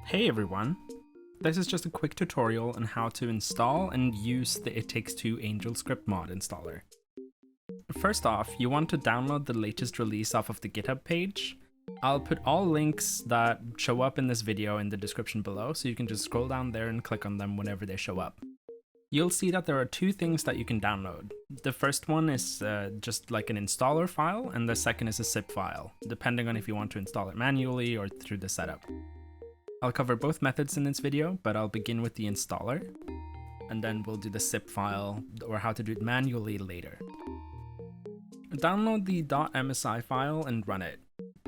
Hey everyone! This is just a quick tutorial on how to install and use the It Takes Two Angelscript mod installer. First off, you want to download the latest release off of the GitHub page. I'll put all links that show up in this video in the description below, so you can just scroll down there and click on them whenever they show up. You'll see that there are two things that you can download. The first one is just like an installer file, and the second is a zip file, depending on if you want to install it manually or through the setup. I'll cover both methods in this video, but I'll begin with the installer, and then we'll do the zip file or how to do it manually later. Download the .msi file and run it.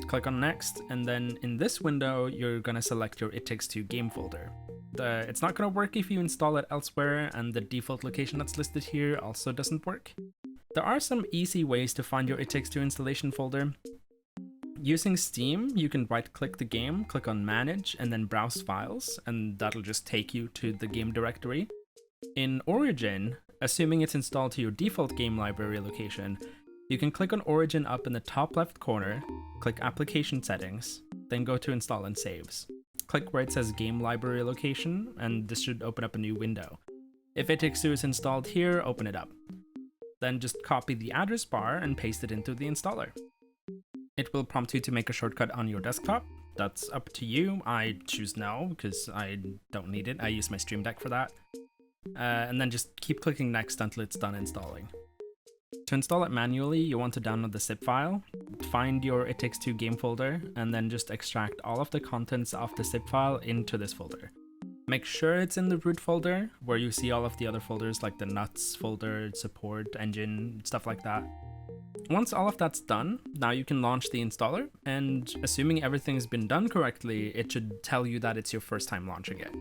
Click on next, and then in this window, you're gonna select your It Takes Two game folder. It's not gonna work if you install it elsewhere, and the default location that's listed here also doesn't work. There are some easy ways to find your It Takes Two installation folder. Using Steam, you can right-click the game, click on Manage, and then Browse Files, and that'll just take you to the game directory. In Origin, assuming it's installed to your default game library location, you can click on Origin up in the top left corner, click Application Settings, then go to Install and Saves. Click where it says Game Library Location, and this should open up a new window. If It Takes Two is installed here, open it up. Then just copy the address bar and paste it into the installer. It will prompt you to make a shortcut on your desktop. That's up to you. I choose no, because I don't need it. I use my Stream Deck for that. And then just keep clicking next until it's done installing. To install it manually, you want to download the zip file, find your It Takes Two game folder, and then just extract all of the contents of the zip file into this folder. Make sure it's in the root folder, where you see all of the other folders like the nuts folder, support, engine, stuff like that. Once all of that's done, now you can launch the installer, and assuming everything has been done correctly, it should tell you that it's your first time launching it.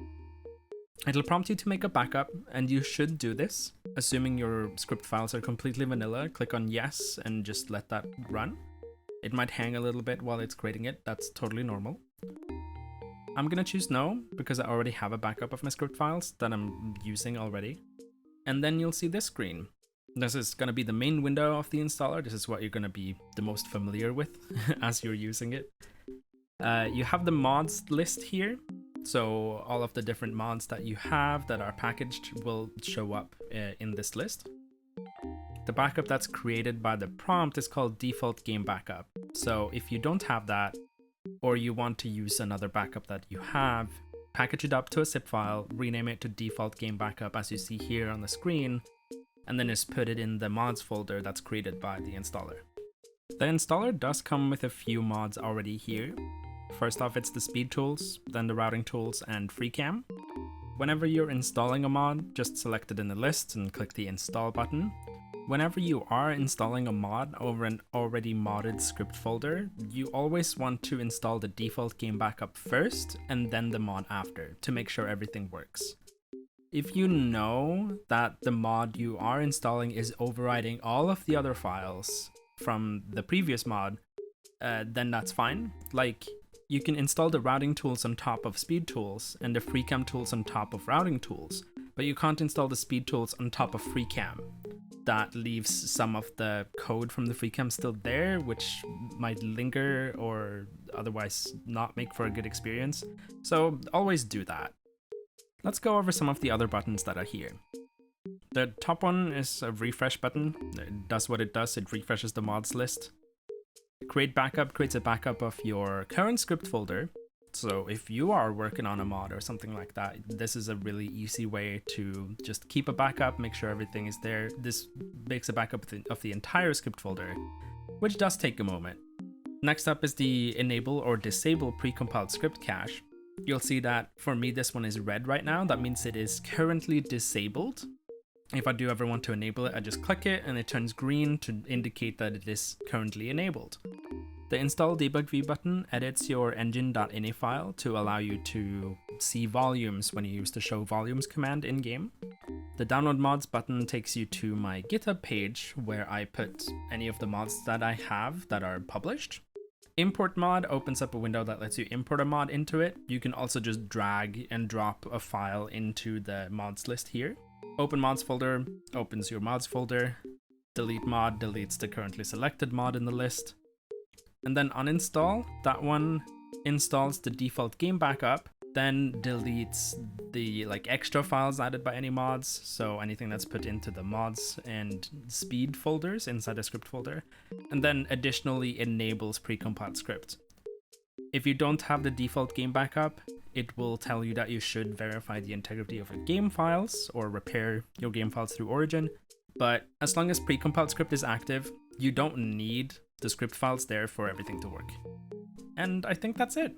It'll prompt you to make a backup, and you should do this. Assuming your script files are completely vanilla, click on yes and just let that run. It might hang a little bit while it's creating it, that's totally normal. I'm gonna choose no, because I already have a backup of my script files that I'm using already. And then you'll see this screen. This is going to be the main window of the installer. This is what you're going to be the most familiar with as you're using it. You have the mods list here. So all of the different mods that you have that are packaged will show up in this list. The backup that's created by the prompt is called default game backup. So if you don't have that, or you want to use another backup that you have, package it up to a zip file, rename it to default game backup as you see here on the screen, and then just put it in the mods folder that's created by the installer. The installer does come with a few mods already here. First off, it's the speed tools, then the routing tools, and FreeCam. Whenever you're installing a mod, just select it in the list and click the install button. Whenever you are installing a mod over an already modded script folder, you always want to install the default game backup first and then the mod after to make sure everything works. If you know that the mod you are installing is overriding all of the other files from the previous mod, then that's fine. Like, you can install the routing tools on top of speed tools and the FreeCam tools on top of routing tools, but you can't install the speed tools on top of FreeCam. That leaves some of the code from the FreeCam still there, which might linger or otherwise not make for a good experience. So always do that. Let's go over some of the other buttons that are here. The top one is a refresh button. It does what it does, it refreshes the mods list. Create backup creates a backup of your current script folder. So if you are working on a mod or something like that, this is a really easy way to just keep a backup, make sure everything is there. This makes a backup of the entire script folder, which does take a moment. Next up is the enable or disable precompiled script cache. You'll see that for me this one is red right now. That means it is currently disabled. If I do ever want to enable it, I just click it and it turns green to indicate that it is currently enabled. The install debug v button edits your engine.ini file to allow you to see volumes when you use the show volumes command in game. The download mods button takes you to my GitHub page where I put any of the mods that I have that are published. Import mod opens up a window that lets you import a mod into it. You can also just drag and drop a file into the mods list here. Open mods folder opens your mods folder. Delete mod deletes the currently selected mod in the list. And then uninstall, that one installs the default game backup, then deletes the extra files added by any mods, so anything that's put into the mods and speed folders inside the script folder, and then additionally enables precompiled script. If you don't have the default game backup, it will tell you that you should verify the integrity of your game files or repair your game files through Origin, but as long as precompiled script is active, you don't need the script files there for everything to work. And I think that's it.